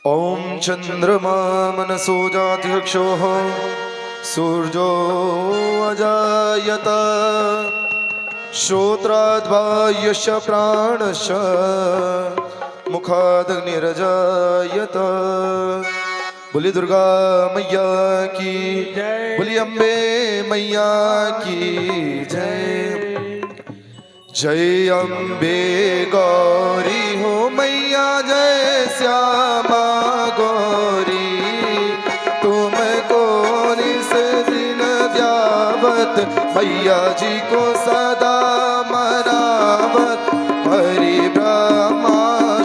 ओम चंद्रमा मनसो जात्यक्षोः सूर्यो अजायत श्रोत्राद्वायुष प्राणश मुखादग्निरजायत। बोली दुर्गा मैया की जय, बोली अम्बे मैया की जय। जय अम्बे गौरी हो मैया, जय श्यामा गौरी, तुमको निस दिन द्यावत मैया जी को सदा मनावत। हरि ब्रह्मा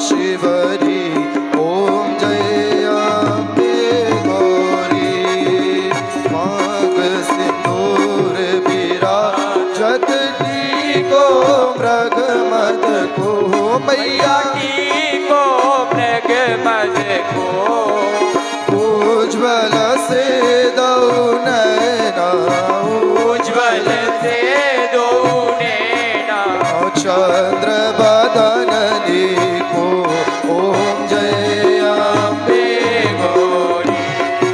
शिवरी ओम जय अम्बे गौरी। मांग सिंदूर विराजत को मृग मद को मैया की को मृग मद को। उज्ज्वल से दो नैना, उज्ज्वल से दो नैना, चंद्र बदन देखो ओम जय अम्बे गौरी।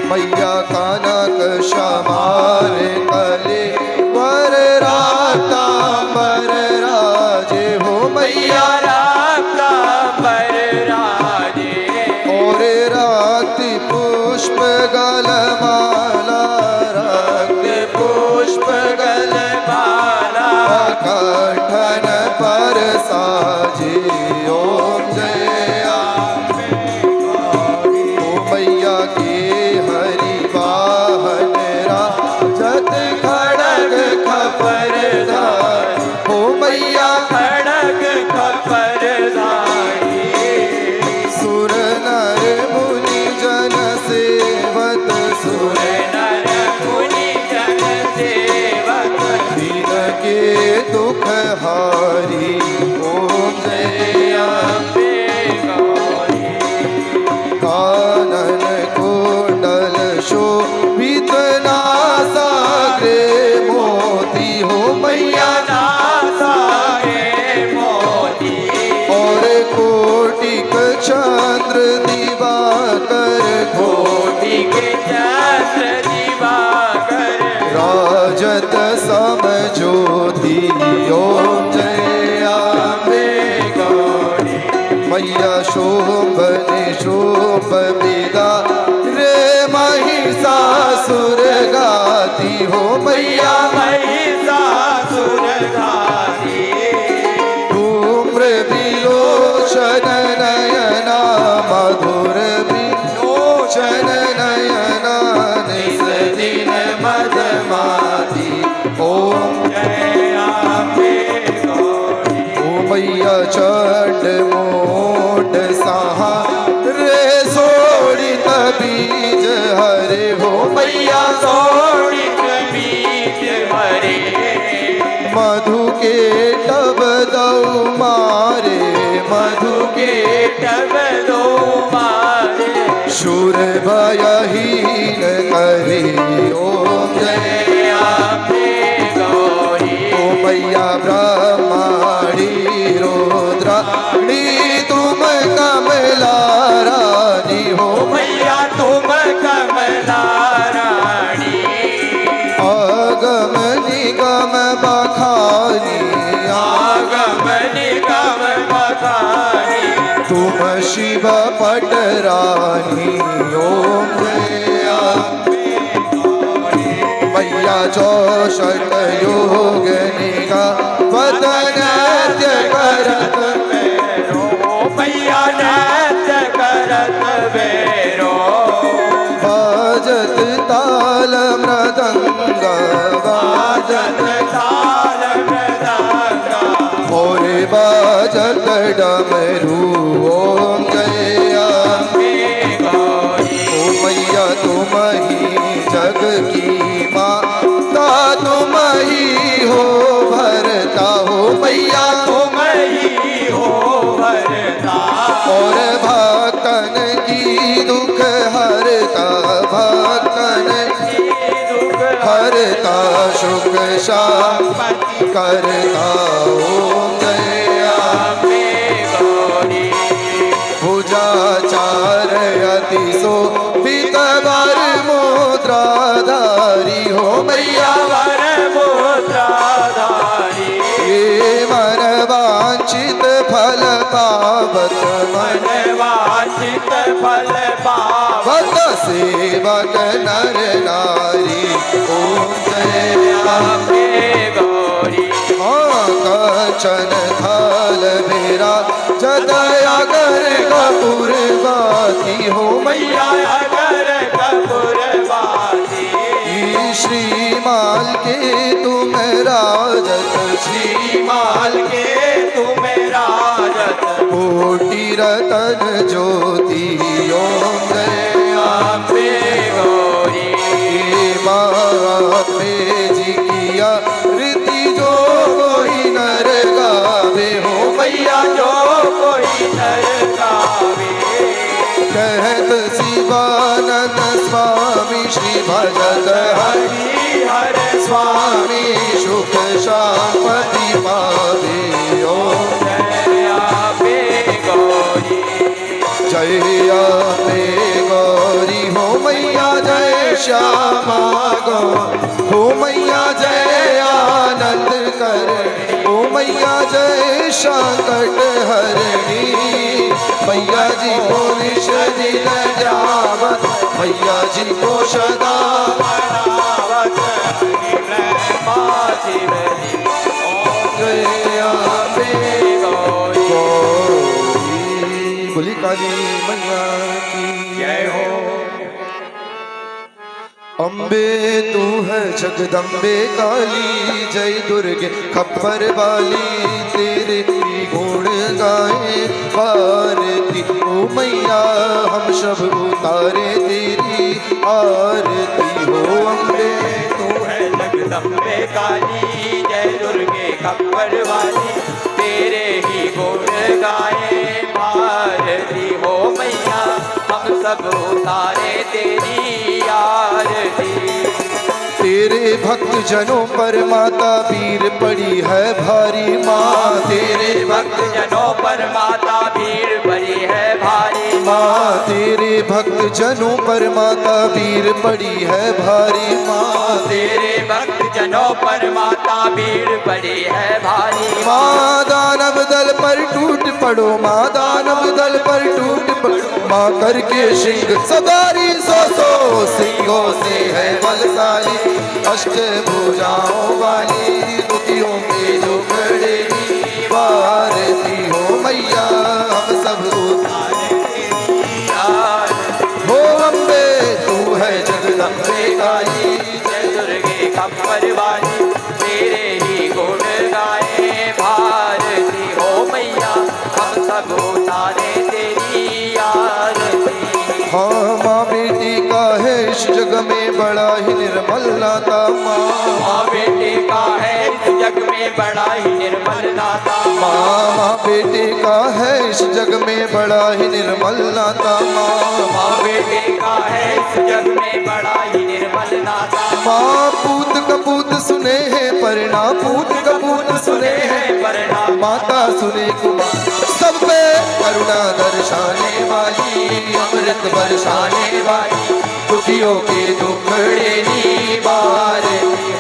मैया कनक श्यामार कले वर रातांबर राजे हो मैया रातांबर राजे। और राति पुष्प गलमाला, रक्त पुष्प गलमाला, कंठन पर साजे ओम जय अम्बे गौरी। ओ मैया के हरि वाहन राजत खड़ग खपर धारी, ओ मैया खड़ग खपर धारी। सुर नर मुनि जन सेवत, सुर नर मुनि जन सेवक, दीन के दुख हारी ओम जय अम्बे गौरी। कानन कुंडल शोभित नासाग्रे मोती हो मैया नासा है मोती, और कोटिक चंद्र दिवाकर कोटि के चंद्र दिवाकर, राजत सम ज्योति ओम जय अम्बे गौरी। मैया शोभन शोभ विदा रे महिषासुर गाती हो मैया महिषासुर घाती, धूम्र विलोचन नयना, मधुर विलोचन नयना, निस दिन मदमाती ओम जय अम्बे गौरी। ओ मैया चंड मोट सहा रे सोड़ित बीज हरे हो मैया सोड़ित बीज हरे, मधु के टब दऊ मारे, मधु के टब दो मारे, शूर भयहीन करे ओम जय जय अम्बे गौरी। ओ मैया ब्रह्माणी रुद्राणी, तुम कमला रानी हो मैया तुम कमला रानी, आगम निगम बखानी, आगम निगम बखानी, तुम शिव पट रानी ओम जय अम्बे गौरी। मैया चौषट योग निगा वदनत्य करत भैरो, मैया नृत्य करत भैरो, बाजत ताल मृदंग, बाजत ताल मृदंग, और बाजत डमरू ओम जय अम्बे गौरी। ओ मैया तुम ही जग की माता, तुम ही हो भरता हो मैया तुम ही हो भरता, और भक्तन की दुख हरता, भक्तन की दुख हरता, सुख शांति करता ओम जय अम्बे गौरी। भुजाचार अति शोभित वर मुद्राधारी हो मैया वर मुद्राधारी ये मन वांछित फल पावत मन वांछित फल पावत सेवक नर नारी ओम जय आपे गौरी कंचन थाल मेरा जदया कर कपूर बाती हो मैया अगर कपूरवासी श्रीमाल के तुम राजत श्रीमाल के तुम राजत कोटि रतन ज्योति ओम जय आपे गौरी आपने जी किया रीति जो कोई नर गावे हो मैया जो कोई नर गावे कहत शिवानंद स्वामी श्री भजत हरि हर स्वामी सुख शांति पावे ओम जय आपे गौरी जय आपे गौरी हो मैया जय श्यामा गो हो मैया जय आनंद कर हो मैया जय संकट हरणी मैया जी को निश दिन जावत मैया जी को सदा मनावत माझी जय आपे गौरी गौरी बोली काली मैया की जय हो अम्बे तू है जगदम्बे काली जय दुर्गे खप्पर वाली तेरे की गुण गाए आरती ओ मैया हम सब उतारे तेरी आरती हो अम्बे तू है जगदम्बे काली जय दुर्गे खप्पर वाली तेरे ही गुण गाए भारती हो मैया हम सब उतारे तेरी आरती तेरे भक्त जनों पर माता पीर पड़ी है भारी माँ तेरे भक्त जनों पर माता भीड़ पड़ी है भारी माँ तेरे भक्त जनों पर माता पीर पड़ी है भारी माँ तेरे भक्त जनों पर माता भीड़ पड़ी है भारी माँ दानव दल पर टूट पड़ो माँ दानव दल पर टूट पड़ो माँ करके सिंह सवारी सो सिंहों से है बलशाली अष्ट भुजाओं वाली दुखियों के दुखड़े वारती हो मैया हम सब उतारे हो अम्बे तू है जगदम्बे काली जय दुर्गे खप्पर वाली तेरे ही गुण गाए भारती हो मैया हम सब उतारे तेरी आरती हाँ माँ बेटी का है इस जग में बड़ा ही निर्मल नाता माँ बेटे का है इस जग में बड़ा ही निर्मल नाता माँ बेटे का है इस जग में बड़ा ही निर्मल नाता माँ बेटे का है इस जग में बड़ा ही निर्मल नाता माँ पूत कपूत सुने हैं परिणा पूत कपूत सुने हैं परिणा माता सुने कुमार सब पे करुणा दर्शाने वाली अमृत बरसाने वाली दुखियों के दुखड़े निवार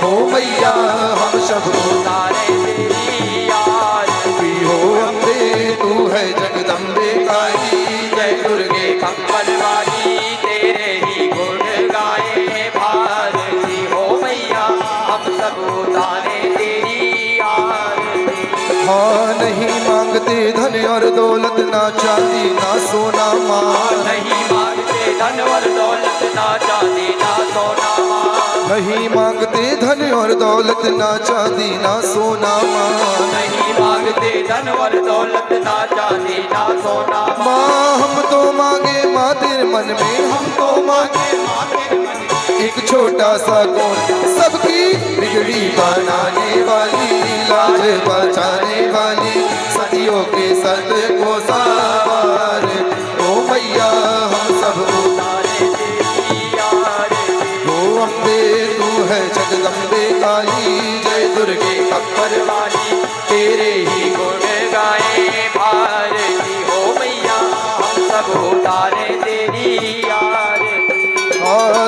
हो मैया हम सब उतारे तेरी आरती हो अम्बे तू है जगदम्बे काली जय दुर्गे खप्पर वाली तेरे ही गुण गाए भारती हो मैया हम सब उतारे तेरी आरती हाँ नहीं मांगते धन और दौलत ना चांदी ना सोना माँ नहीं मांगते धन और दौलत ना चांदी ना सोना नहीं मांगते धन और दौलत ना चांदी ना सोना माँ नहीं मांगते धन और दौलत ना चांदी ना सोना माँ हम तो मांगे माँ तेरे मन में हम तो मांगे एक छोटा सा कौन सबकी बिगड़ी बनाने वाली लाज बचाने वाली सदियों के सत को सावार ओ मैया हम सब उतारे तेरी आरती ओ अम्बे तू है जगदम्बे काली जय दुर्गे खप्पर वाली तेरे ही गुण गाए भारती हो मैया हम सब उतारे तेरी आरती।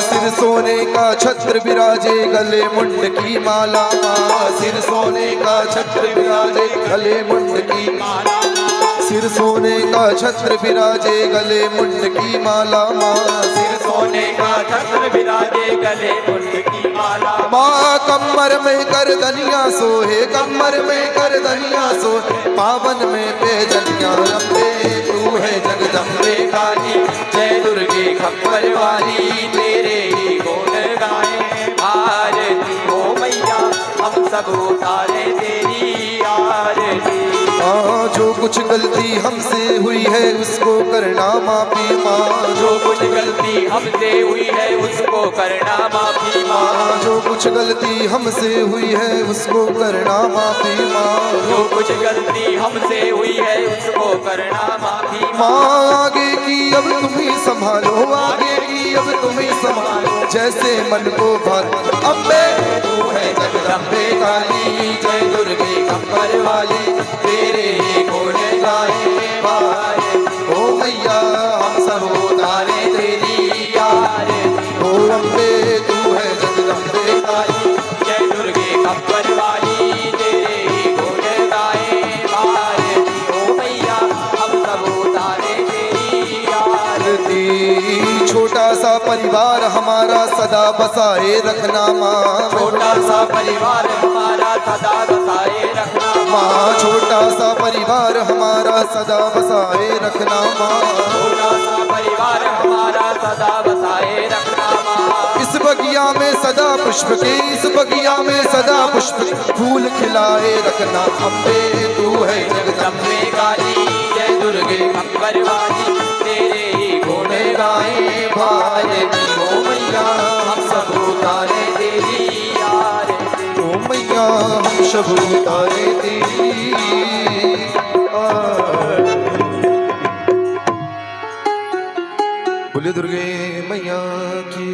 सिर सोने का छत्र विराजे गले मुंड की माला माँ, सिर सोने का छत्र विराजे गले मुंड की माला सिर सोने का छत्र विराजे गले मुंड की माला माँ, सिर सोने का छत्र विराजे गले मुंड की माला माँ कमर में कर दनिया सोहे, कमर में कर दनिया सोहे, पावन में पैजनिया अम्बे तू है जगदम्बे काली। जय दुर्गे खप्पर वाली तेरे ही गुण गाए आरती हो मैया हम सब उतारे तेरी आरती। जो कुछ गलती हमसे हुई है उसको करना माफी माँ, जो कुछ गलती हमसे हुई है उसको करना माफी माँ। जो कुछ गलती हमसे हुई है उसको करना माफी माँ, जो कुछ गलती हमसे हुई है उसको करना माफी माँ आगे की अब तुम ही संभालो, आगे की अब तुम ही संभालो जैसे मन को भात। अम्बे तू है जगदम्बे काली, जय दुर्गे खप्पर वाली तेरे गुण गाए भाई। ओ मैया हम सब उतारे तेरी आरती। ओ अम्बे तू है जगदम्बे काली, जय दुर्गे खप्पर वाली तेरे गुण गाए आरती हो मैया हम सब उतारे तेरी आरती। छोटा सा परिवार हमारा सदा बसाए रखना माँ, छोटा सा परिवार हमारा सदा बसाए रखना माँ छोटा सा परिवार हमारा सदा बसाए रखना माँ, छोटा सा परिवार हमारा सदा बसाए रखना माँ। इस बगिया में सदा पुष्प के, इस बगिया में सदा पुष्प फूल खिलाए रखना। अम्बे तू है जगदम्बे काली, जय दुर्गे खप्पर वाली तेरे ही गुण गाए भाई। ओ मैया हम सब उतारे तेरी आरती। ओ मैया हम सब उतारे तेरी बोले दुर्गे मैया की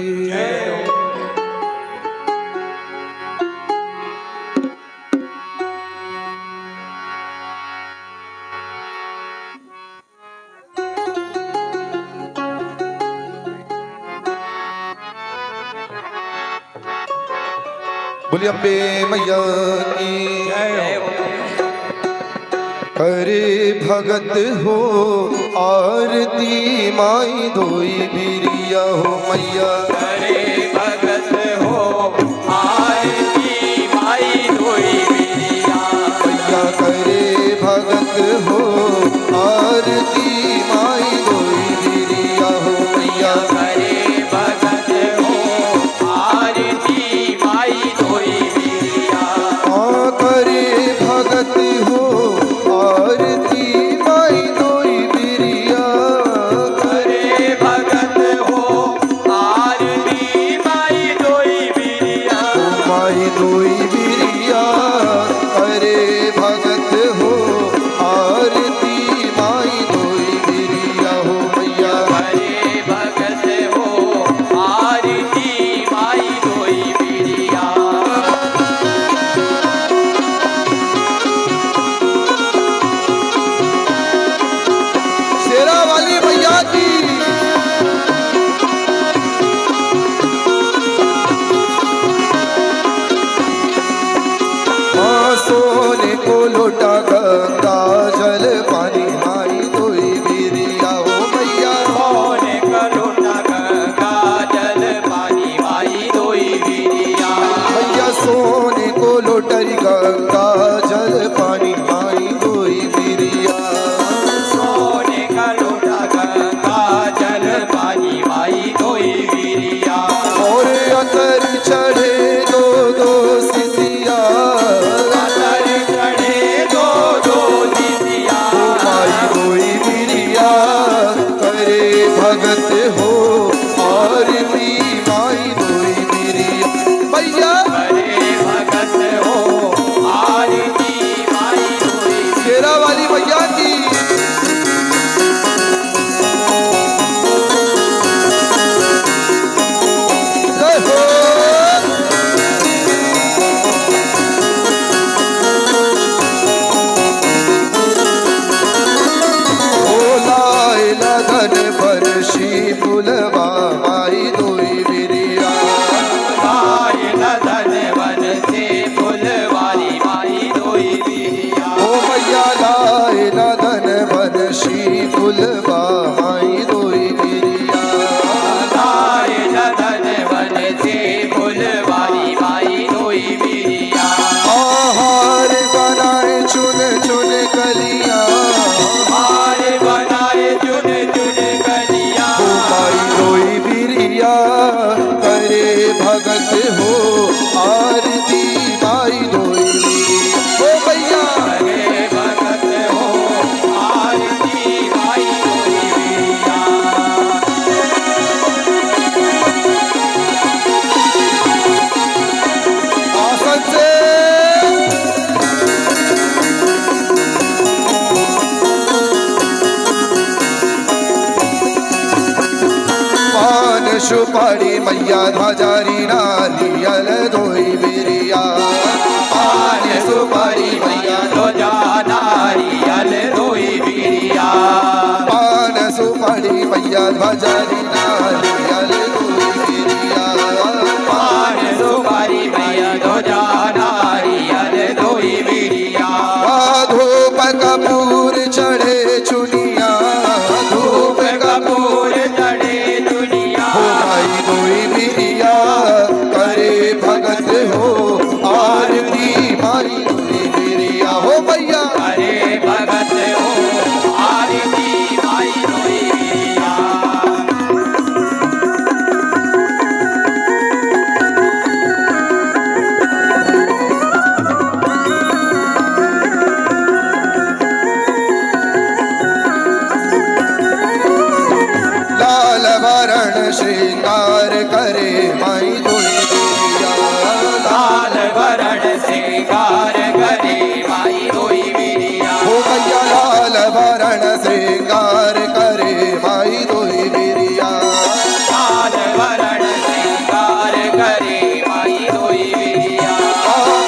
बोले अम्बे मैया की करे भगत हो आरती माई धोई बिरिया हो मैया, करे भगत हो आरती माई धोई बिरिया। मैया करे भगत हो आरती माई धोई बिरिया हो मैया, करे भगत हो आरती माई धोई बिरिया। करे भगत हो आरती माई धोई बिरिया, करे भगत हो आरती माई धोई बिरिया। माई धोई बिरिया करे भगत हो आरती माई धोई बिरिया हो मैया, करे भगत हो आरती माई धोई बिरिया। शेरा वाली मैया की सोने को लोटा गंगा जल पानी माई धोई बिरिया हो मैया, सोने का लोटा गंगा जल पानी माई धोई बिरिया। मैया सोने को लोटरी गंगा जल पानी माई धोई बिरिया, सोने का लोटा गंगा जल पानी माई धोई बिरिया। और अतर चढ़े दो दो सिसिया, अतर चढ़े दो दो दिदिया। माई धोई बिरिया करे भगत हो आरती माई धोई बिरिया मैया, करे भगत हो आरती माई धोई। शेरा वाली मैया की जय हो। बुलाए लगन बरसी बुलाए सुपारी मैया ध्वजारी नारियल धोई बिरिया पान सुपारी मैया ध्वजा नारियल धोई बिरिया पान सुपारी मैया ध्वजारी नारियल धोई बिरिया पान सुपारी मैया ध्वजा नारियल धोई बिरिया धूप कपूर चढ़े चुनिया धूप कपूर चढ़े दुनिया हो भाई धोई बिरिया करे भगत हो आरती माई धोई बिरिया हो भैया अरे भगत हो आरती माई धोई बिरिया लाल वरण श्रृंगार करे माई धोई बिरिया लाल वरण श्रृंगार करे माई धोई बिरिया हो भैया लाल वरण श्रृंगार करे माई धोई बिरिया लाल वरण श्रृंगार करे माई धोई बिरिया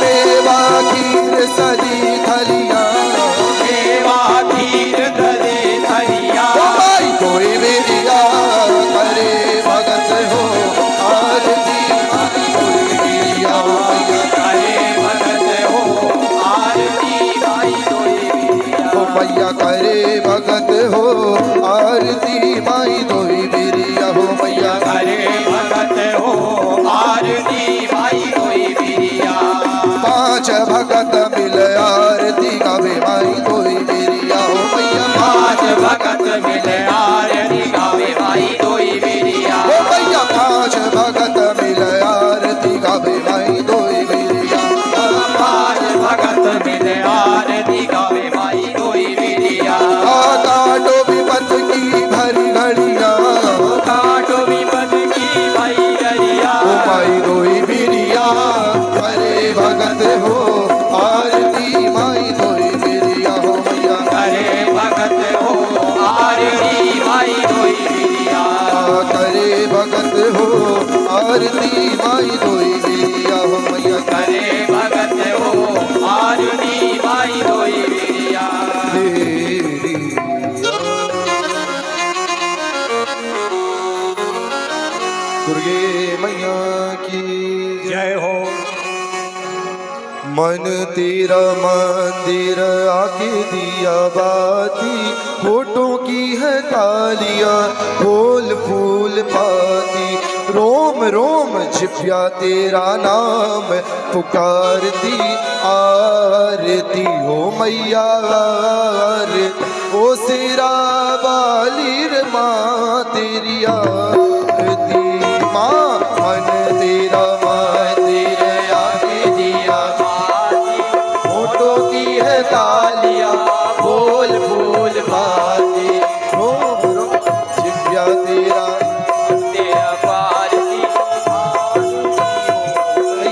मेवा खीर सजी थलिया मेवा खीर दले थलिया ओ माई धोई बिरिया करे भगत हो आरती माई धोई बिरिया हो भैया अरे भगत हो आरती माई धोई बिरिया हो मैया करे भगत हो आरती माई धोई बिरिया हो मैया अरे भगत हो आरती माई धोई बिरिया पांच भगत मिल आरती गावे माई धोई बिरिया हो मैया पांच भगत मिले आरती गावे माई धोई बिरिया हो मैया पांच भगत मिल आरती गावे माई धोई बिरिया पांच भगत मिले आरती गावे माई धोई बिरिया काटो विपत की भरी घड़िया काटो विपद की भाई गरिया हो माई धोई बिरिया करे भगत हो आरती माई धोई बिरिया हो मैया अरे भगत हो आरती माई धोई बिरिया करे भगत हो आरती माई धोई बिरिया हो मैया अरे भगत हो आरती माई धोई बिरिया दुर्गे मैया की जय हो मन तेरा मंदिर आके दिया बाती होठों की है तालियां फूल फूल पाती रोम रोम छिपिया तेरा नाम पुकारती आरती हो मैया ओ सिरा बालीर माँ तेरी आरती माँ मन तेरा मंदिर आके दिया फोटो की है तालियां बोल फूल बाती रोम रोम छिपिया तेरा तेरा पारती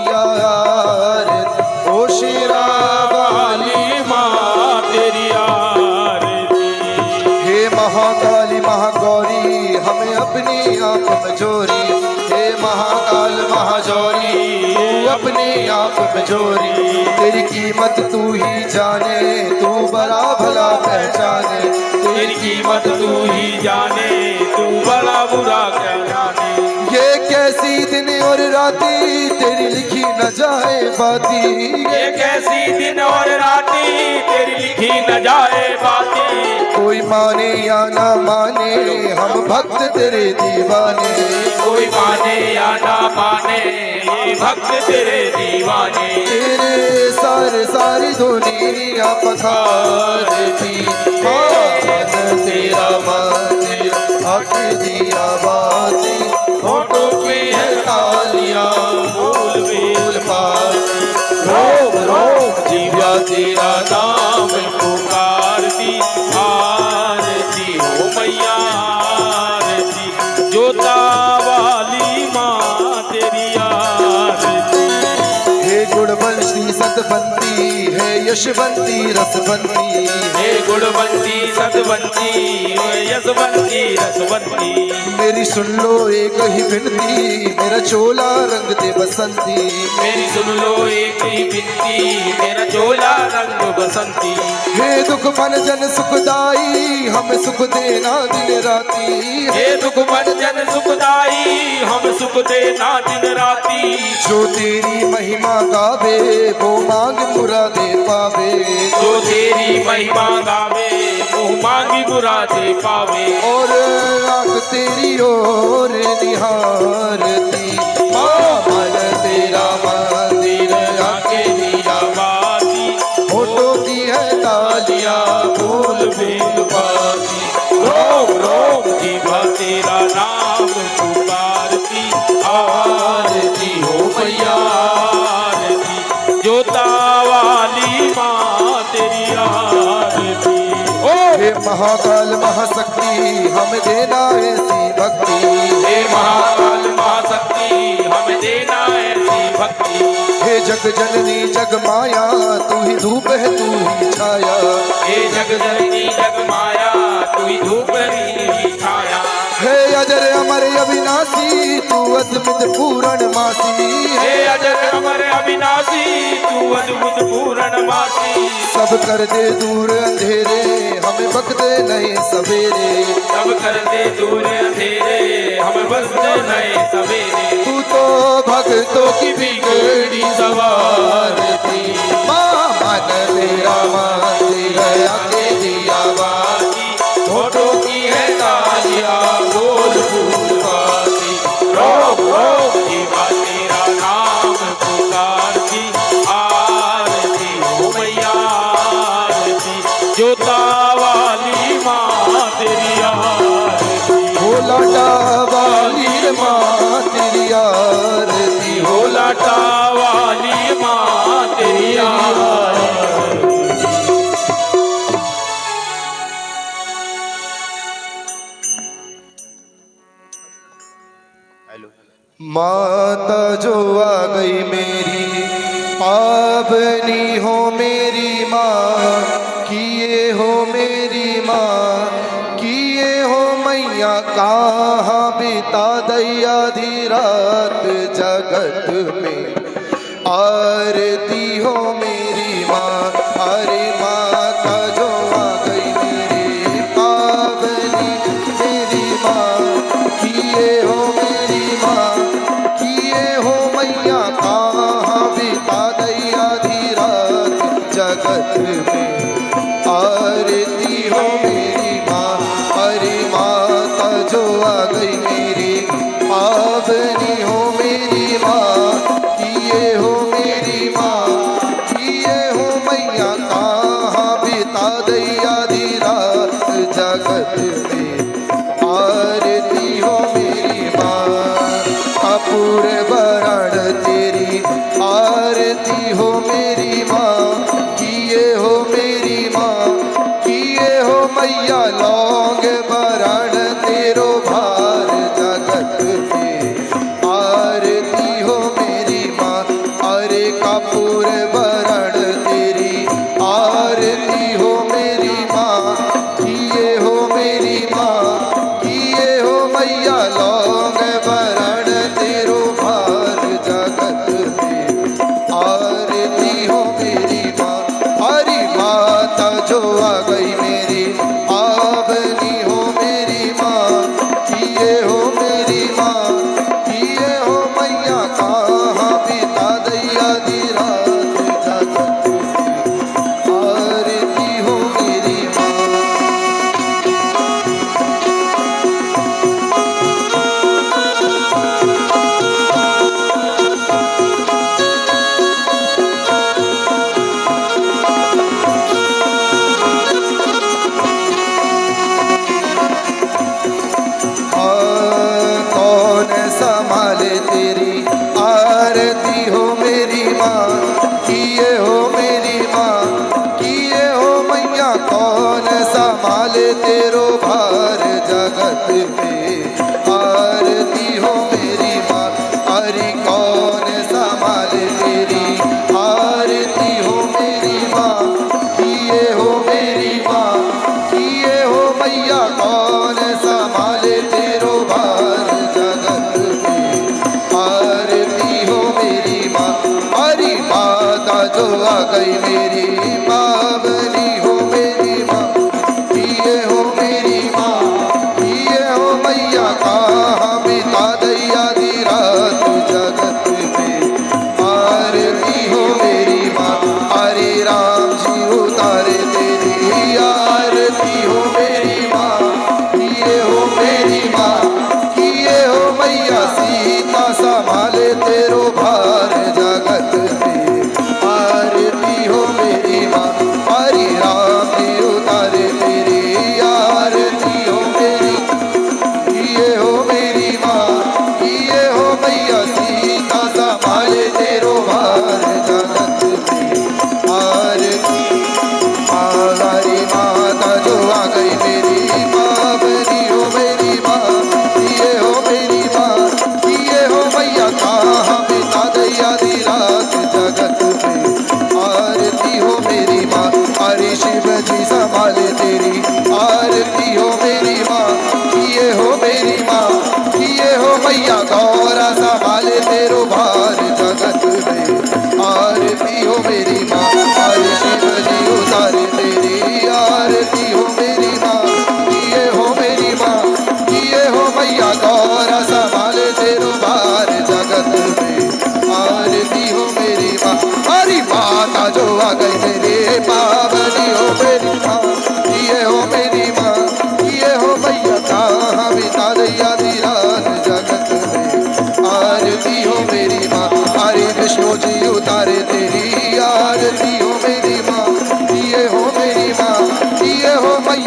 यार ओ शिरा वाली माँ तेरी आरती हे महाकाली महागौरी हमें अपने आप में जोरी हे महाकाल महाजौरी तू अपने आप में जोरी तेरी कीमत तू ही जाने तू बड़ा भला पहचाने तेरी कीमत तू ही जाने तू बड़ा बुरा क्या जाने ये कैसी दिन और राती तेरी लिखी न जाए बाती ये कैसी दिन और राती तेरी लिखी न जाए बाती कोई माने या ना माने हम भक्त तेरे दीवाने कोई माने या ना माने ये भक्त तेरे दीवाने तेरे सारी दुनिया पखारती मान तेरा मंदिर हक दिया बाती फोटो की है तालियां बोल फूल पाती रोम रोम जीव्या तेरा नाम पुकारती आरती हो मैया आरती जोता वाली माँ तेरी आरती हे गुणवंशी सतबंती है यशवंती रसवंती हे गुणवंती सतवंती यशवंती रसवंती। मेरी सुन लो एक ही विनती, मेरा चोला रंग दे बसंती। मेरी सुन लो एक ही विनती, मेरा चोला रंग बसंती। हे दुख मन जन सुखदाई, हमें सुख देना दिन राती। हे दुख मन जन सुखदाई, हम सुख देना दिन राती। जो तेरी महिमा गावे, वो मांग मुरादे पावे। जो तेरी महिमा गावे, मुँह मांगी मुरादे पावे। और आँख तेरी ओर निहारती, माँ मन तेरा मंदिर आके दिया बाती होठों की है तालियां, फूल बेल पाती। रोम रोम जीवा तेरा नाम पुकारती। आरती हो मैया आरती, जोता वाली माँ तेरी आरती। ओ हे महाकाल महाशक्ति, हमें देना ऐसी भक्ति। हे महाकाल महाशक्ति, हमें देना ऐसी भक्ति। हे जग जननी जग माया, तू ही धूप है तू ही छाया। हे जग जननी जग माया, तू ही धूप ही छाया। हे अजर अमर अविनाशी, तू अद्भुत पूर्ण मासी। हे अजर अमर अविनाशी, तू अद्भुत पूर्ण मासी। सब कर दे दूर अंधेरे, हमें बख्ते नहीं सवेरे। सब कर दे दूर अंधेरे, हमें बसते नए सवेरे। तू तो भक्तों की बिगड़ी सवारती, माँ मन तेरा मंदिर आके दिया बाती। होठों की है तालियां, बोल फूल पाती। रोम रोम जीवा तेरा नाम पुकारती। आरती हो मैया आरती, जोता वाली माँ तेरी आरती। भोला वाली माँ तेरी आरती। हो लाटा वाली माँ तेरी आरती। माता जो आ गई मेरी, पावनी हो मेरी माँ, किए हो मेरी माँ, किए हो मैया। कहाँ बिता दैया धी रात जगत में, आरती हो मेरी माँ। अरे माता जो आ गई मेरी, पावनी मेरी माँ, किए हो मेरी माँ, किए हो मैया। कहाँ बिता दैया धी रात जगत में, आरती हो मेरी माँ। अरे माता जो आ गई मेरी, पावनी हो मेरी माँ, किए हो मेरी माँ, किए हो मैया। कहाँ बिता दैया धी रात जगत में, आरती हो मेरी माँ। कपूर बरण तेरी आरती हो मेरी माँ, किए हो मेरी माँ, किए हो मैया। लौंग बरण तेरो भार जगत में, आरती हो मेरी माँ। अरे कपूर बरण तेरी आरती हो मेरी माँ, किए हो मेरी माँ, किए हो मैया। लौंग बरण तेरो भार जगत में, आरती हो मेरी माँ। हरी माता जो आ गई मेरी,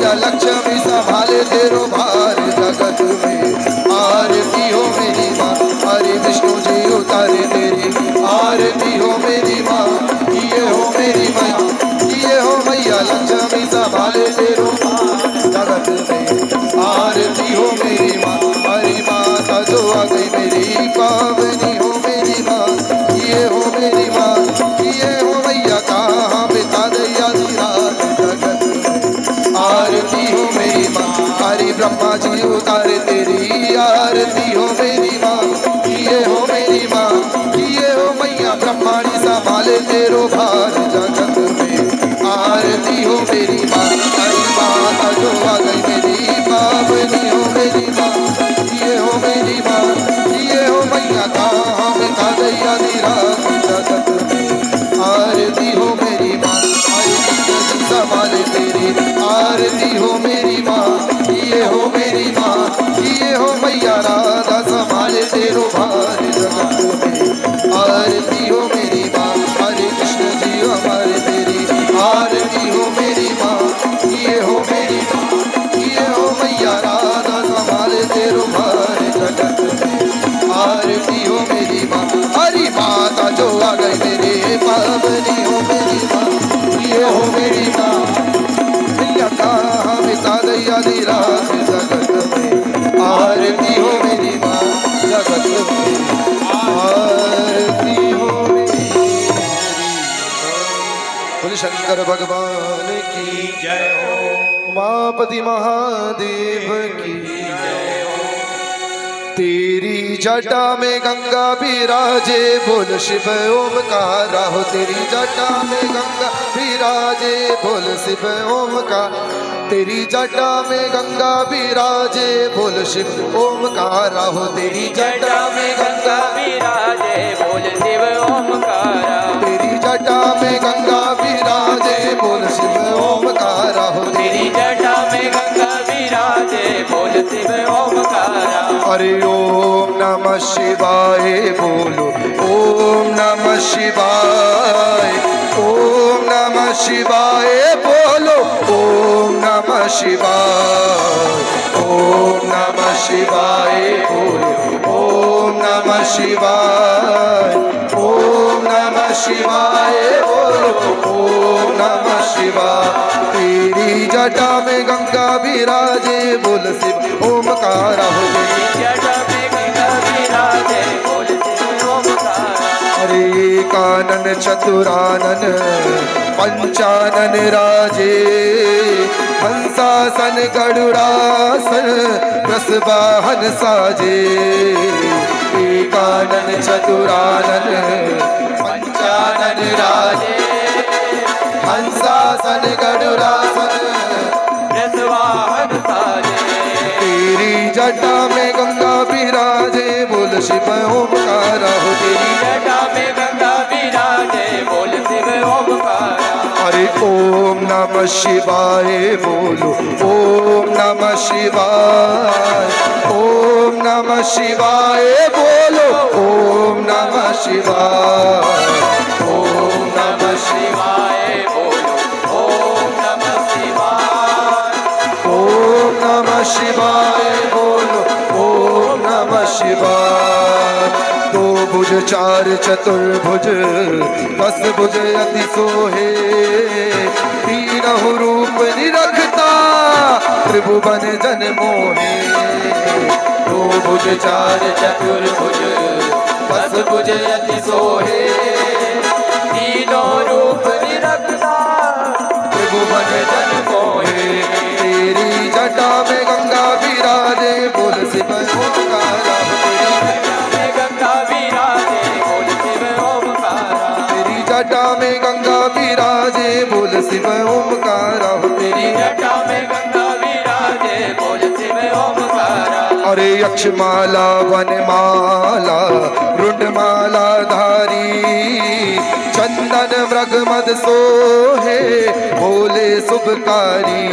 मैया लक्ष्मी संभाले तेरो भार जगत में। आरती हो मेरी माँ, हरे विष्णु जी उतारे तेरी आरती हो मेरी माँ, ये हो मेरी माँ, ये हो मैया लक्ष्मी संभाले तेरो भार जगत में। आरती हो मेरी माँ, हरी माता जो आ गई मेरी पावनी हो मेरी माँ, ये हो मेरी माँ, ये हो मैया कहाँ बिता दैया दी रात जगत में। आरती हो मेरी माँ, हरि ब्रह्मा जी उतारे तेरी आरती हो मेरी माँ, ये हो मेरी माँ, ये हो मैया ब्रह्माणी संभाले तेरो भार जगत में। आरती हो मेरी माँ, हरि माता जो आ गई मेरी पावनी हो मेरी माँ, ये हो मेरी माँ, ये हो मैया कहाँ बिता दैया दी रात जगत में। आरती हो मेरी माँ, हरि कृष्ण संभाले तेरी आरती हो मेरी माँ, ये हो मेरी माँ, ये हो मैया राधा संभाले तेरो भार जगत में। आरती हो मेरी माँ, हरे कृष्ण जी हमारे तेरी आरती हो मेरी माँ, ये हो मेरी माँ, ये हो मैया राधा संभाले तेरो भार जगत में। आरती हो मेरी माँ, हरी माता जो आ गई मेरे पावनी हो मेरी माँ, ये हो मेरी माँ, मैया कहाँ बिता दैया दी रात जगत में। आरती हो मेरी माँ जगत में, आरती हो मेरी माँ। बोले शंकर भगवान की जय हो, उमापति महादेव की जय हो। तेरी जटा में गंगा विराजे बोल शिव ओमकार हो, तेरी जटा में गंगा विराजे बोल शिव ओमकार, तेरी जटा में गंगा विराजे बोल शिव ओमकार हो, तेरी जटा में गंगा विराजे बोल शिव ओमकारा, तेरी जटा में गंगा विराजे बोल शिव ओमकार हो, तेरी जटा में गंगा विराजे बोल शिव ओमकारा। हरि ओम नमः शिवाय बोलो, ओम नमः शिवाय, ओम नमः शिवाय बोलो, ओम नमः शिवाय, ओम नमः शिवाय बोलो, ओम नमः शिवाय, ओम नमः शिवाय बोलो, ओम नमः शिवाय। तेरी जटा में गंगा विराजे बोल शिव ओमकार हो, तेरी जटा में गंगा विराजे बोल शिव ओमकारा, हरे कानन चतुरानन पंचानन राजे, हंसासन गरुड़ासन रसवाहन साजे। कानन चतुरानन पंचानन राजे, हंसासन गरुड़ासन रसवाहन साजे। तेरी जटा में गंगा विराजे बोल शिव ओमकार हो, तेरी जटा में गंगा विराजे बोल शिव ओमकारा, हरे ओम नमः शिवाय बोलो, ओम नमः शिवाय, ओम नमः शिवाय बोलो, ओम नमः शिवाय, ओम नमः शिवाय बोलो, ओम नमः शिवाय, ओम नमः शिवाय बोलो, ओम नमः शिवाय। दो भुज चार चतुर्भुज दस भुज अति सोहे, तीनहु रूप निरखता त्रिभुवन जन मोहे। दो भुज चार चतुर्भुज दस भुज अति सोहे, तीनों रूप निरखता त्रिभुवन जन मोहे। तेरी जटा में गंगा विराजे बोल शिव ओमकार हो, तेरी में गंगा विराजे बोल शिव ओमकारा, तेरी जटा में गंगा विराजे बोल शिव ओमकार हो, तेरी जटा में गंगा विराजे बोल शिव ओमकारा। अरे यक्षमाला वनमाला रुंडमाला धारी, चंदन मृग मद सोहे भोले शुभकारी।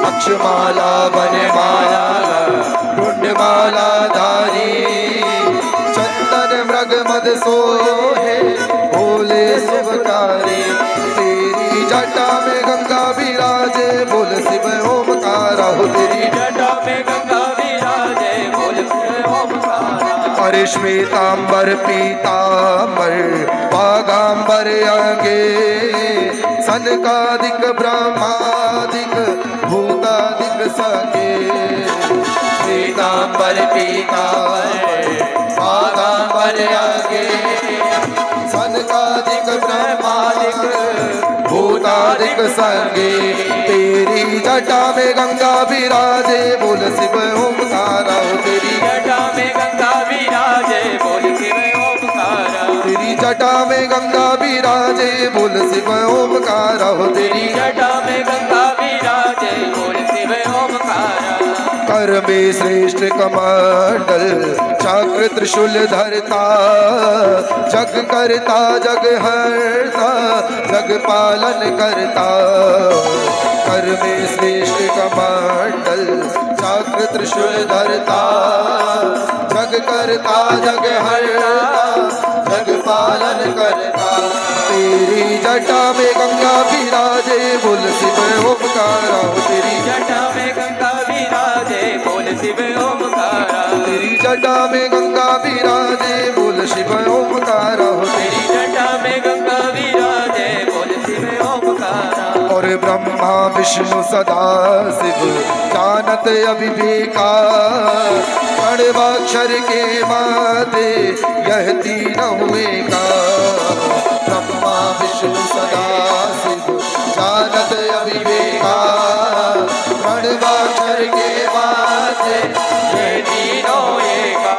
अक्षमाला वनमाला रुंडमाला धारी, चंदन मृग मद सोहे भोले शुभकारी। तेरी जटा में गंगा विराजे बोल शिव श्वेतांबर पीतांबर बागांबर अंगे सनकादिक ब्रह्मादिक भूतादिक संगे श्वेतांबर पीतांबर बागांबर अंगे सनकादिक ब्रह्मादिक भूतादिक संगे तेरी जटा में गंगा विराजे बोल शिव ओंकारा तेरी जटा में गंगा विराजे बोल शिव ओंकारा तेरी जटा में गंगा विराजे बोल शिव ओंकारा तेरी जटा में गंगा विराजे बोल शिव ओंकारा कर में श्रेष्ठ कमंडल चक्र त्रिशूल धरता जग करता जग हरता जग पालन करता कर में श्रेष्ठ कमंडल चक्र त्रिशूल धरता जग करता जग हरता जग पालन करता तेरी जटा में गंगा विराजे बोल शिव ओंकारा तेरी जटा में गंगा विराजे बोल शिव ओंकारा तेरी जटा में गंगा विराजे बोल शिव ओंकारा तेरी जटा में गंगा विराजे बोल शिव ओंकारा और ब्रह्मा विष्णु सदा शिव जानत अविवेका प्रणवाक्षर के माते यह तीनों एका ब्रह्मा विष्णु सदा शिव जानत अविवेका प्रणवाक्षर के माते ये तीनों एका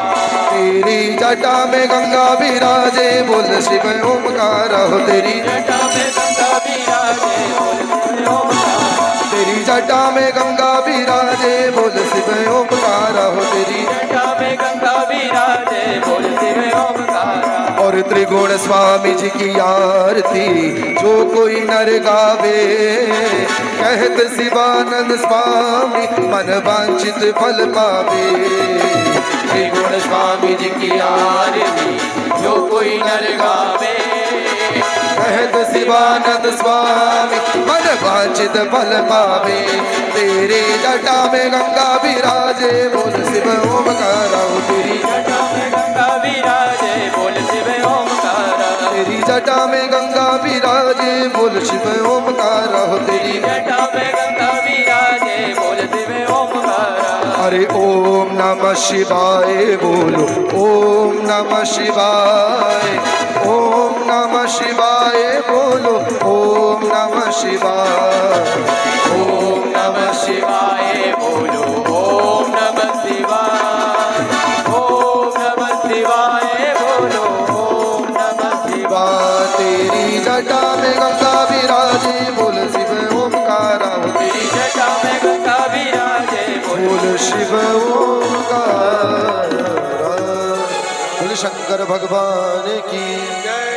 तेरी जटा में गंगा विराजे बोल शिव ओंकारा तेरी जटा में गंगा विराजे बोल शिव ओंकारा तेरी जटा में गंगा विराजे बोल शिव ओंकारा तेरी जटा में गंगा विराजे बोल शिव ओंकारा और त्रिगुण स्वामी जी की आरती जो कोई नर गावे कहत शिवानंद स्वामी मन वांछित फल पावे त्रिगुण स्वामी जी की आरती जो कोई नर गावे कहत शिवानंद स्वामी मन वांछित फल पावे तेरे जटा में गंगा विराजे बोल शिव ओंकारा तेरी जटा में गंगा विराजे बोल शिव ओंकारा तेरी जटा में गंगा विराजे बोल शिव ओंकारा तेरी जटा में गंगा विराजे बोल शिव ओंकारा अरे ओम नमः शिवाय बोलो ओम नमः शिवाय ओम नमः शिवाय बोलो ओम नमः शिवाय ओम नमः शिवाय बोलो ओम नमः शिवाय ओम नमः शिवाय बोलो ओम नमः शिवाय तेरी जटा में गंगा विराजे बोल शिव ओंकारा तेरी जटा में गंगा विराजे बोल शिव ओंकारा बोल शंकर भगवान की जय।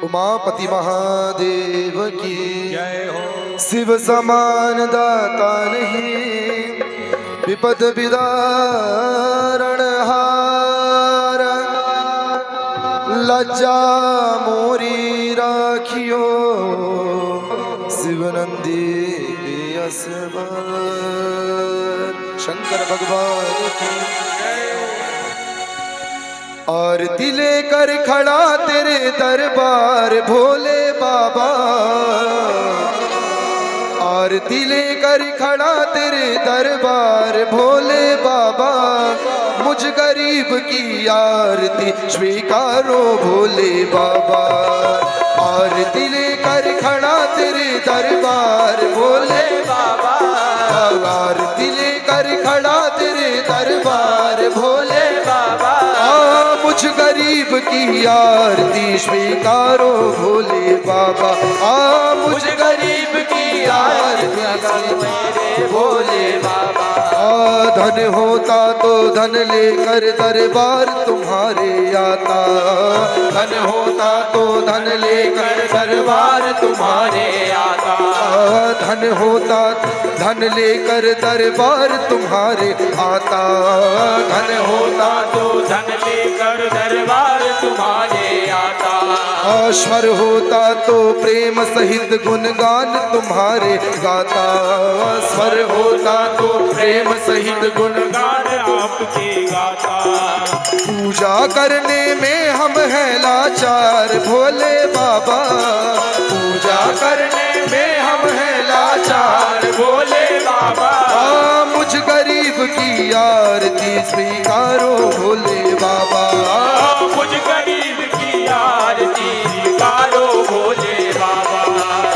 उमापति महादेव की जय हो। शिव समान दाता नहीं विपद विदारण हार लज्जा मोरी राखियो शिवनंदी असबर शंकर भगवान की आरती लेकर खड़ा तेरे दरबार भोले बाबा आरती लेकर खड़ा तेरे दरबार भोले बाबा मुझ गरीब की आरती स्वीकारो भोले बाबा आरती लेकर खड़ा तेरे दरबार भोले बाबा आरती लेकर खड़ा तेरे दरबार भोले बाबा मुझ गरीब की आरती स्वीकारो भोले बाबा मुझ गरीब की आरती मेरे भोले बाबा धन होता तो धन लेकर दरबार तुम्हारे आता धन होता तो धन लेकर दरबार तुम्हारे आता धन होता धन लेकर दरबार तुम्हारे आता धन होता तो धन लेकर दरबार तुम्हारे आता स्वर होता तो प्रेम सहित गुणगान तुम्हारे गाता, स्वर होता तो प्रेम सहित गुणगान आपके गाता। पूजा करने में हम हैं लाचार भोले बाबा, पूजा करने में हम हैं लाचार भोले बाबा। मुझ गरीब की आरती स्वीकारो भोले बाबा, मुझ गरीब की आरती स्वीकारो भोले बाबा।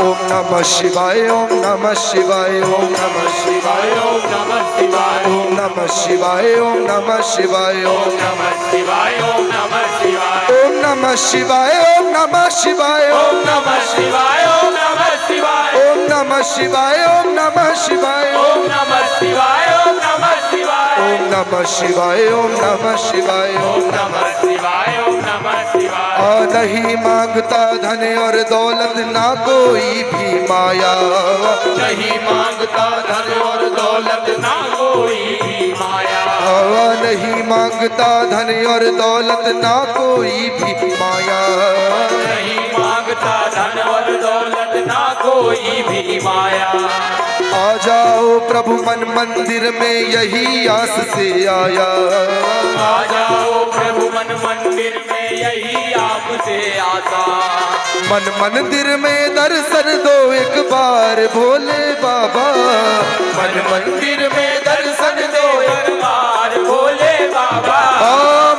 ओम नमः शिवाय, ओम नमः शिवाय, ओम नमः शिवाय, ओम नमः शिवाय, ओम नमः शिवाय, ओम नमः शिवाय, ओम नमः शिवाय, ओम नमः शिवाय, ओम नमः शिवाय, ओम नमः शिवाय, ओम नमः शिवाय, ओम नमः शिवाय, ओम नमः शिवाय, ओम नमः शिवाय, ओम नमः शिवाय, ओम नमः शिवाय, ओम नमः शिवाय, ओम नमः शिवाय, ओम नमः शिवाय, ओम नमः शिवाय। नहीं मांगता धन और दौलत ना कोई भी माया, नहीं मांगता धन और दौलत ना कोई भी माया। नहीं मांगता धन और दौलत ना कोई भी माया, नहीं मांगता धन और दौलत ना कोई भी माया। आ जाओ प्रभु मन मंदिर में यही आस से आया, आ जाओ प्रभु मन मंदिर में यही आपसे आशा। मन मंदिर में दर्शन दो एक बार भोले बाबा, मन मंदिर में दर्शन दो एक बार भोले बाबा।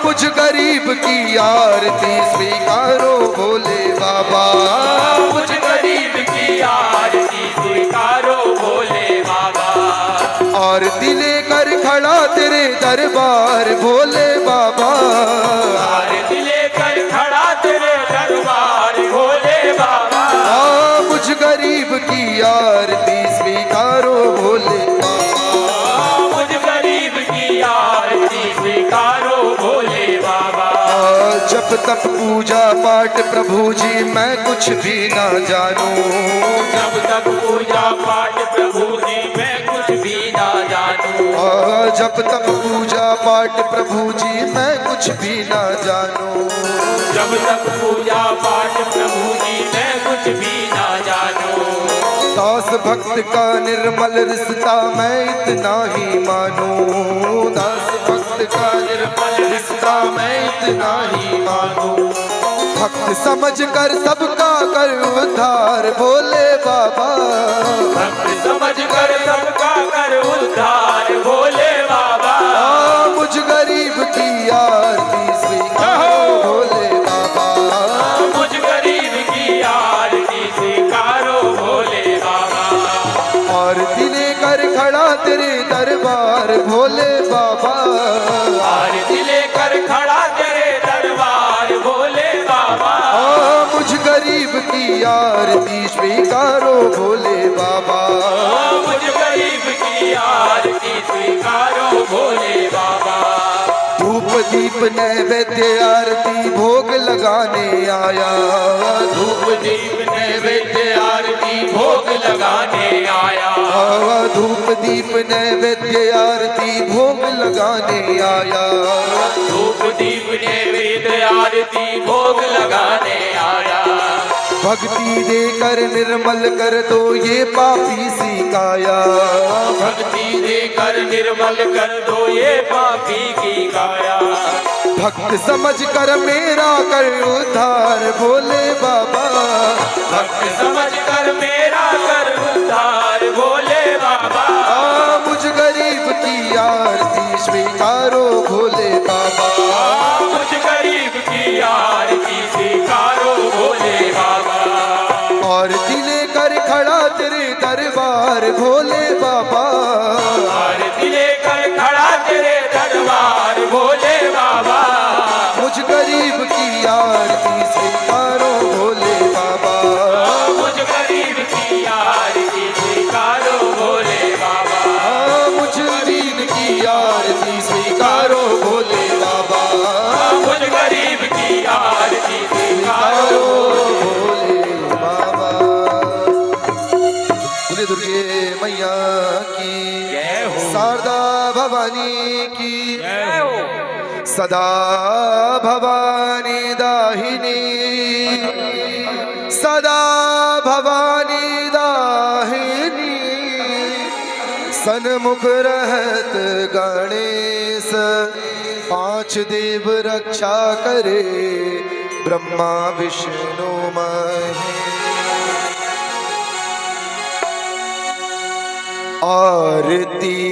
मुझ गरीब की आरती स्वीकारो भोले बाबा, मुझ गरीब की आरती स्वीकारो भोले बाबा। आरती लेकर खड़ा तेरे दरबार भोले बाबा, आरती लेकर खड़ा तेरे दरबार भोले बाबा। मुझ गरीब की आरती स्वीकारो भोले बाबा, मुझ गरीब की आरती स्वीकारो भोले बाबा। जब तक पूजा पाठ प्रभु जी मैं कुछ भी ना जानूं, जब तक पूजा पाठ प्रभु जी मैं कुछ भी ना जानूं। जब तक पूजा पाठ प्रभु जी मैं कुछ भी ना जानूं, जब तक पूजा पाठ प्रभु जी मैं कुछ भी ना जानूं। दास भक्त का निर्मल रिश्ता मैं इतना ही मानूं, दास भक्त का निर्मल रिश्ता मैं इतना ही मानूं। भक्त समझ कर सबका कर उद्धार भोले बाबा, भक्त समझ कर सबका कर उद्धार भोले बाबा। मुझ गरीब की आरती स्वीकारो भोले बाबा, मुझ गरीब की आरती स्वीकारो भोले बाबा। आरती लेकर खड़ा तेरे दरबार भोले बाबा, आरती लेकर खड़ा तेरे दरबार भोले बाबा। मुझ गरीब की आरती स्वीकारो भोले बाबा, मुझ गरीब की आरती स्वीकारो भोले बाबा। धूप दीप नैवेद्य आरती भोग लगाने आया, धूप दीप नैवेद्य आरती भोग लगाने आया। धूप दीप नैवेद्य आरती भोग लगाने आया, धूप दीप नैवेद्य आरती भोग लगाने आया। भक्ति देकर निर्मल कर दो ये पापी सी काया, भक्ति देकर निर्मल कर दो ये पापी की काया। भक्त समझ कर मेरा कर उद्धार भोले बाबा, भक्त समझ कर मेरा कर उद्धार भोले बाबा। मुझ गरीब की आरती स्वीकारो भोले बाबा, मुझ गरीब की आरती स्वीकारो भोले बाबा। आरती लेकर खड़ा तेरे दरबार भोले बाबा, आरती लेकर खड़ा तेरे दरबार भोले बाबा। मुझ गरीब की आरती स्वीकारो भोले बाबा, मुझ गरीब की आरती स्वीकारो भोले बाबा। मुझ गरीब की आरती स्वीकारो भोले बाबा, मुझ गरीब की आरती स्वीकारो भोले बाबा। बोले दुर्गे मैया की जय हो। शारदा भवानी की जय हो। सदा भवानी दाहिनी सदा भवानी दाहिनी, सन्मुख रहत गणेश, पांच देव रक्षा करे, ब्रह्मा विष्णु महेश। आरती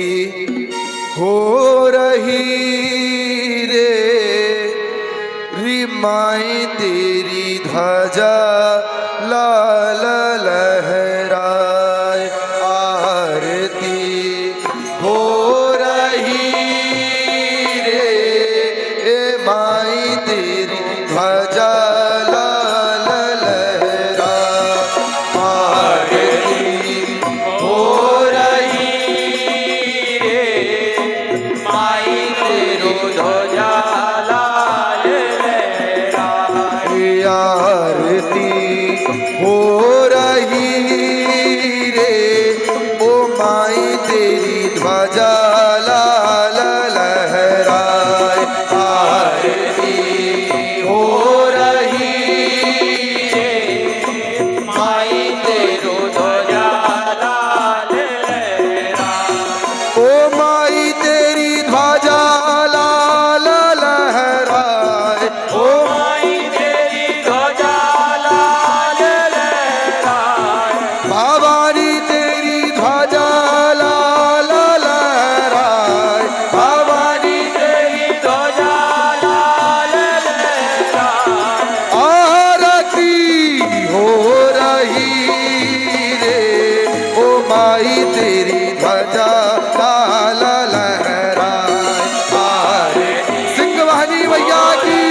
हो रही रे रिमाई तेरी ध्वजा लाल लहराए। आरती हो रही रे ए माई तेरी ध्वजा लाल लहराए। आरती हो हो रही रे ओ माई तेरी ध्वजा लाल लहराए। आरती हो रही रे माई तेरो ध्वजा लाल लहराए। ओ माई तेरी ध्वजा लाल लहराए। ओ माई तेरी ध्वजा भवानी तेरी ध्वजा लाल लहराए। भवानी तेरी ध्वजा लाल लहराए। आरती हो रही रे ओ माई तेरी ध्वजा लाल लहराए। आरती सिंह वाहिनी मैया की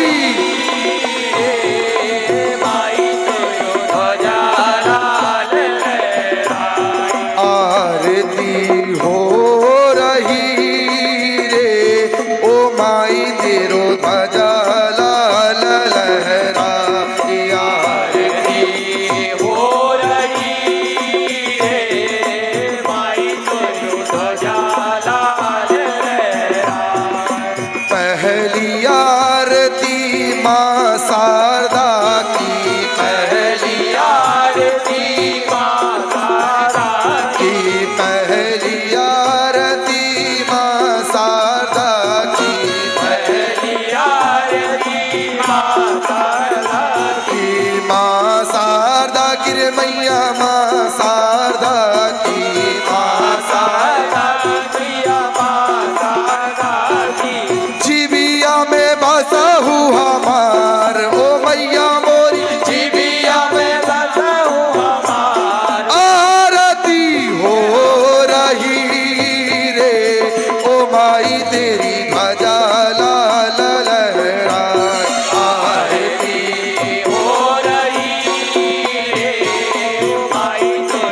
हो रही रे ओ माई तेरो ध्वजा लाल लहराए। आरती हो रही रे माई तेरो ध्वजा लाल लहराए। पहली आरती मां शारदा की, पहली आरती मां शारदा की, पहली आरती मां शारदा की, पहली आरती मां शारदा की। मां शारदा की रे मैया मां शारदा की, मां शारदा मैया मां शारदा की। जीविया में बसा हुआ हमार ओ मैया मोरी, जीविया में बसा हुआ हमार। आरती हो रही रे ओ माई तेरी ध्वजा लाल लहराए। आरती हो रही रे ओ माई तेरी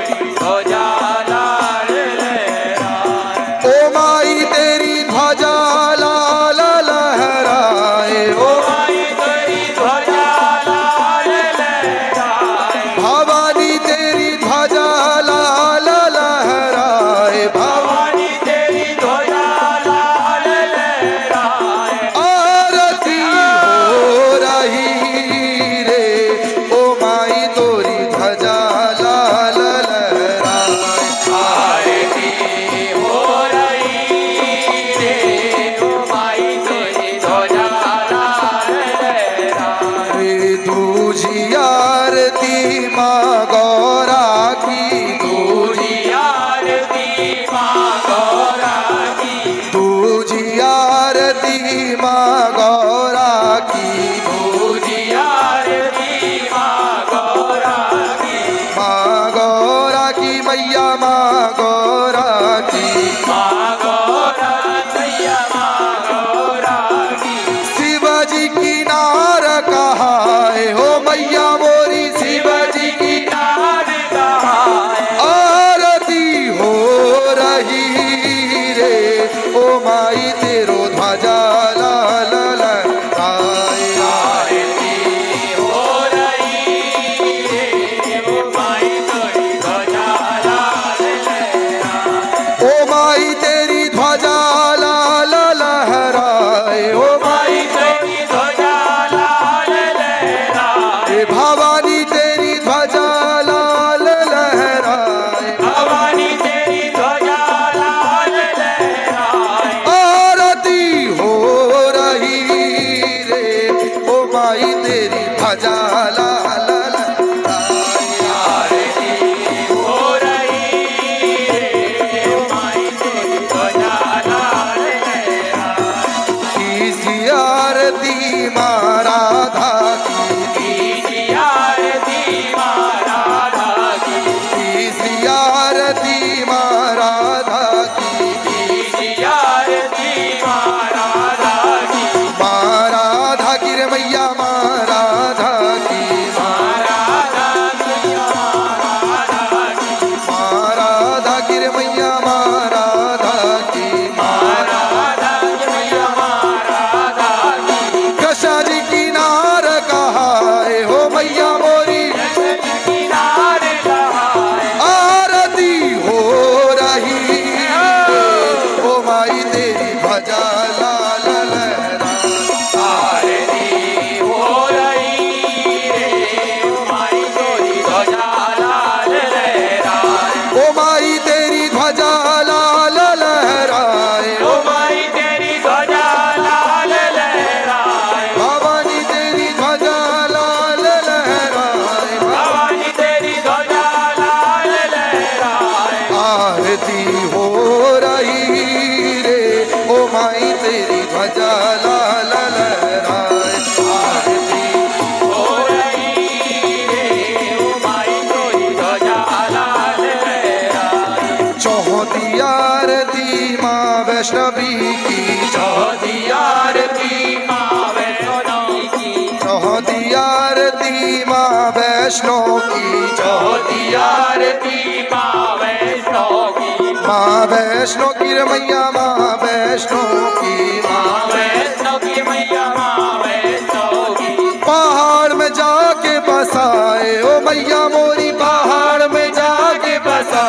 वैष्णवी की चौथी आरती माँ वैष्णो की चौथी आरती माँ वैष्णो की चौथी आरती माँ वैष्णो की माँ वैष्णो की रे मैया माँ वैष्णो की माँ वैष्णो की मैया माँ वैष्णो की पहाड़ में जाके बसाए ओ मैया मोरी पहाड़ में जाके बसा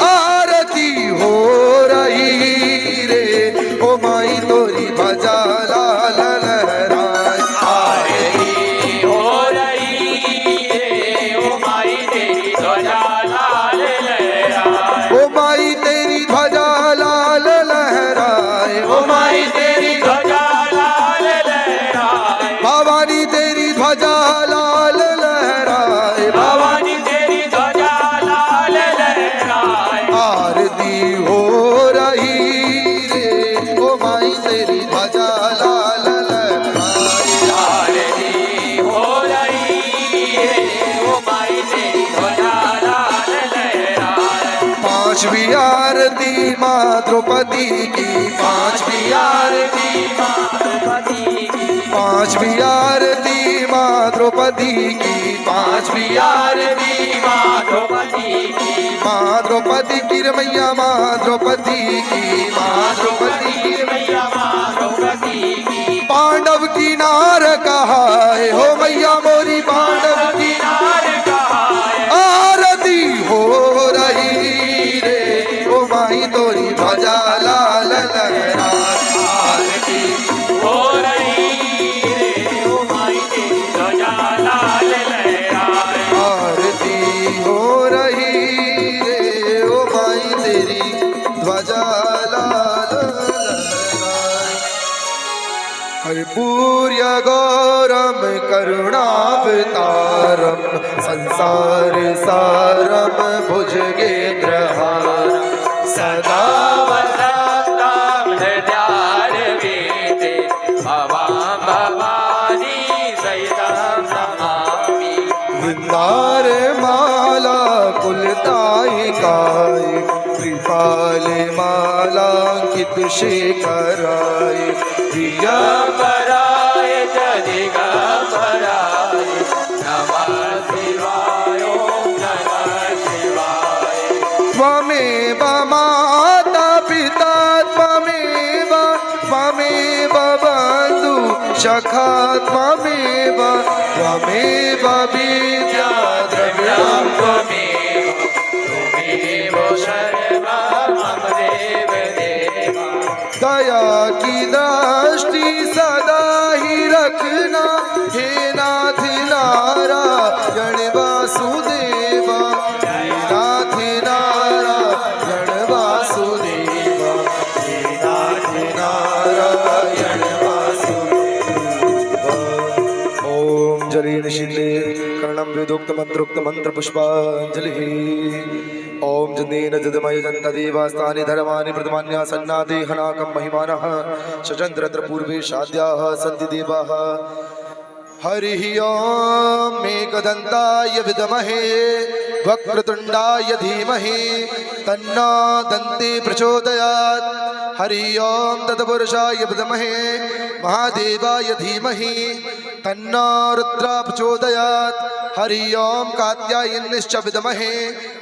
आरती हो रही रे ओ माई तोरी भजा लाल लहराए आरती हो रही है ओ माई तेरी ध्वजा लाल लहराए ओ माई तेरी ध्वजा लाल लहराए ओ माई तेरी ध्वजा लाल लहराए भवानी तेरी ध्वजा लाल लहराए भवानी तेरी ध्वजा लाल लहराए आरती हो रही रे ओ माई तेरी ध्वजा लाल लहराए आरती हो रही है ओ माई तेरी ध्वजा लाल लहराए पांचवी आरती माँ द्रौपदी की पांचवी आरती माँ द्रौपदी की पांचवी आरती माँ द्रौपदी की पांचवी आरती माँ द्रौपदी की माँ द्रौपदी की रे मैया माँ द्रौपदी की माँ द्रौपदी द्रौपदी मैया माँ द्रौपदी की पांडव की नार कहा है हो मैया मोरी पांडव की किनार कहा है आरती हो रही रे ओ माई तोरी ध्वजा लाल लहराए आरती हो रही रे ओ माई तेरी ध्वजा लाल लहराए आरती हो रही रे ओ माई तेरी ध्वजा लाल लहराए कर्पूर्य गौरम करुणावतारम संसार सारम भुजगेन्द्रहारम सदा वसंतम हृदयारविंदे भवां भवानी सहितं नमामि वृंदार माला कुलताई काय कृपाल मालांकित शेखराय प्रिया दिगंबराय च दिगंबराय नमः शिवाय ओम नमः शिवाय त्वमेव माता पिता त्वमेव त्वमेव बन्धु सखा त्वमेव त्वमेव विद्या द्रव्यं त्वमेव शरणं मम देव देवा दया की दृष्टि सदा ही रखना हे नाथ नारायण वासुदेवा हे नाथ नारायण वासुदेवा हे नाथ नारायण वासुदेवा ओम जले निशिते कर्णम वेदोक्त मंत्रोक्त मंत्र पुष्पांजलि ओम जनेन जदमय जन्त देवास्तानि धर्माणि प्रथमान्यासन्नादेहनाकं महिमानः शचन्द्रत्र पूर्वे शाद्याः सन्ति देवाः हरिः ओम मेघदन्ताय विद्महे वक्रतुण्डाय धीमहि तन्नो दन्ती प्रचोदयात् हरिः ओम तत्पुरुषाय विद्महे महादेवाय धीमहि तन्नो रुद्रा प्रचोदयात् हरिः ओम कात्यायन्निश्च विद्महे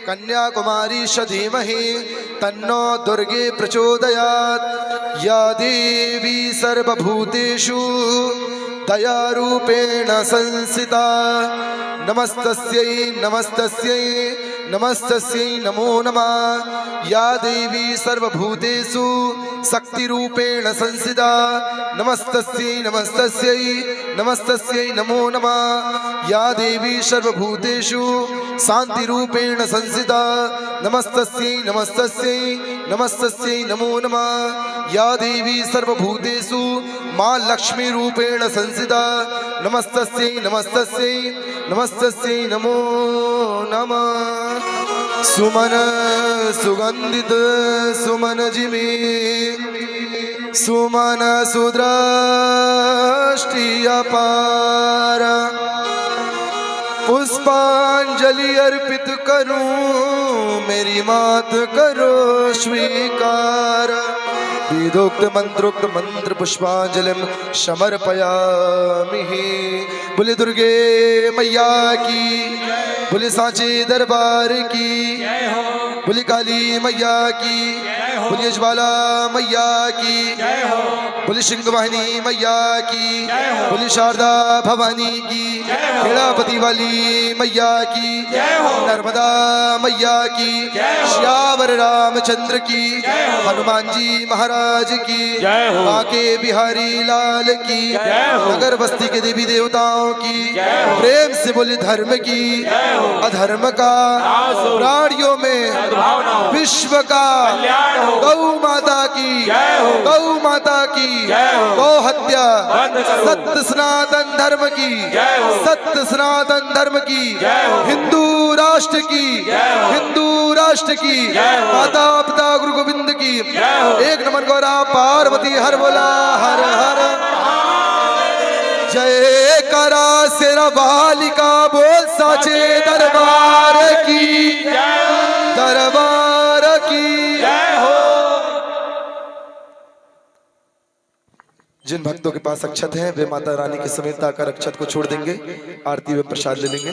कन्याकुमारीश्च धीमहि तन्नो दुर्गे प्रचोदयात् या देवी सर्वभूतेषु दयारूपेण संस्थिता नमस्तस्यै नमस्तस्यै नमस्तस्यै नमो नमः या देवी सर्वभूतेषु शक्तिरूपेण संस्थिता नमस्तस्यै नमस्तस्यै नमस्तस्यै नमो नमः या देवी सर्वभूतेषु शान्तिरूपेण संस्थिता नमस्तस्यै नमस्तस्यै नमस्तस्यै नमो नमः या देवी सर्वभूतेषु मां लक्ष्मी रूपेण संस्थिता नमस्तस्यै नमस्तस्यै नमस्तस्यै नमो नमः सुमन सुगंधित सुमन जिमे सुमन सुदृष्टि अपार पुष्पांजलि अर्पित करूं, मेरी मात करो स्वीकार। वेदोक्त मंत्रोक्त मंत्र पुष्पांजलिम समर्पयामि। बोले दुर्गे मैया की, बोले सांचे दरबार की, बोले काली मैया की, बोले ज्वाला मैया की, बोले सिंह वाहिनी मैया की, बोले शारदा भवानी की, खेड़ापति वाली मैया की, नर्मदा मैया की, श्यावर रामचंद्र की, हनुमान जी महाराज की, बांके बिहारी लाल की, नगर बस्ती के देवी देवताओं की, प्रेम से बोले धर्म की, अधर्म का, प्राणियों में विश्व का, गौ माता की, गौ माता की, गौ हत्या, सत्य सनातन धर्म की, सत्य सनातन धर्म की, हिंदू राष्ट्र की, हिंदू राष्ट्र की, माता पिता गुरु गोविंद की, एक नमन गौरा पार्वती हर बोला हर हर। जय करा शेरा बालिका बोल साचे दरबार की, दरबार की। जिन भक्तों के पास अक्षत हैं वे माता रानी की समेत आकर अक्षत को छोड़ देंगे, आरती व प्रसाद ले लेंगे।